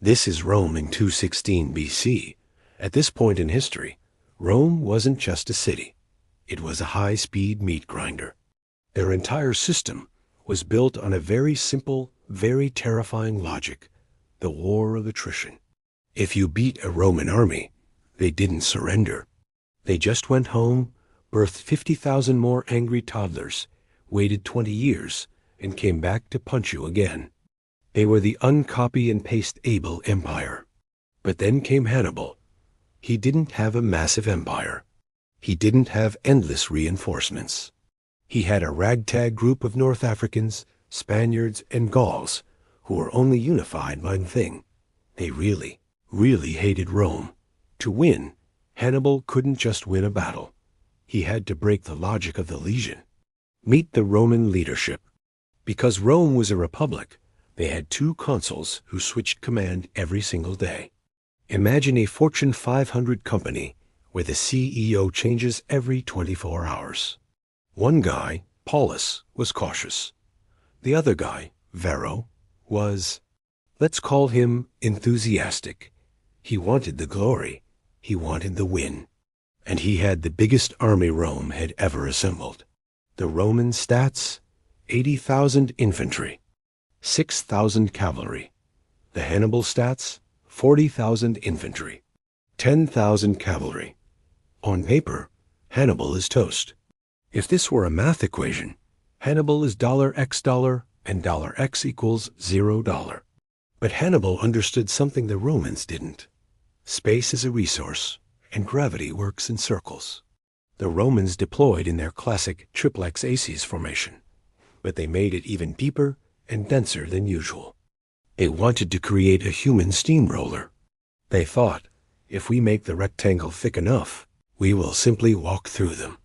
This is Rome in 216 BC. At this point in history, Rome wasn't just a city. It was a high-speed meat grinder. Their entire system was built on a very simple, very terrifying logic, the war of attrition. If you beat a Roman army, they didn't surrender. They just went home, birthed 50,000 more angry toddlers, waited 20 years, and came back to punch you again. They were the uncopy and paste able empire. But then came Hannibal. He didn't have a massive empire. He didn't have endless reinforcements. He had a ragtag group of North Africans, Spaniards, and Gauls who were only unified by one thing. They really, really hated Rome. To win, Hannibal couldn't just win a battle. He had to break the logic of the legion. Meet the Roman leadership. Because Rome was a republic, they had 2 consuls who switched command every single day. Imagine a Fortune 500 company where the CEO changes every 24 hours. One guy, Paulus, was cautious. The other guy, Varro, was, let's call him enthusiastic. He wanted the glory. He wanted the win. And he had the biggest army Rome had ever assembled. The Roman stats, 80,000 infantry, 6,000 cavalry. The Hannibal stats, 40,000 infantry, 10,000 cavalry. On paper, Hannibal is toast. If this were a math equation, Hannibal is $x$ and $x equals $0. But Hannibal understood something the Romans didn't. Space is a resource, and gravity works in circles. The Romans deployed in their classic triplex aces formation, but they made it even deeper and denser than usual. They wanted to create a human steamroller. They thought, if we make the rectangle thick enough, we will simply walk through them.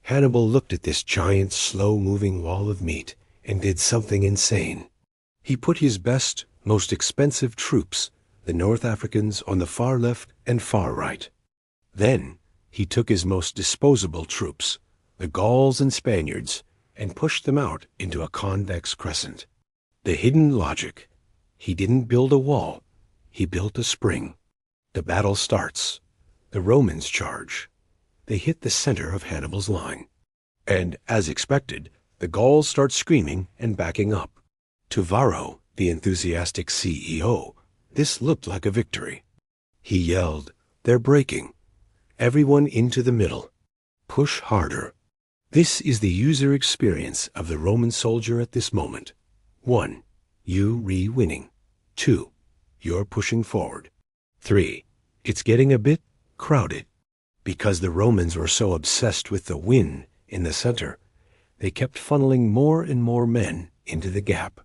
Hannibal looked at this giant, slow-moving wall of meat and did something insane. He put his best, most expensive troops, the North Africans, on the far left and far right. Then he took his most disposable troops, the Gauls and Spaniards, and pushed them out into a convex crescent. The hidden logic. He didn't build a wall. He built a spring. The battle starts. The Romans charge. They hit the center of Hannibal's line. And, as expected, the Gauls start screaming and backing up. To Varro, the enthusiastic CEO, this looked like a victory. He yelled, "They're breaking. Everyone into the middle. Push harder." This is the user experience of the Roman soldier at this moment. 1. You winning. 2. You're pushing forward. 3. It's getting a bit crowded. Because the Romans were so obsessed with the win in the center, they kept funneling more and more men into the gap.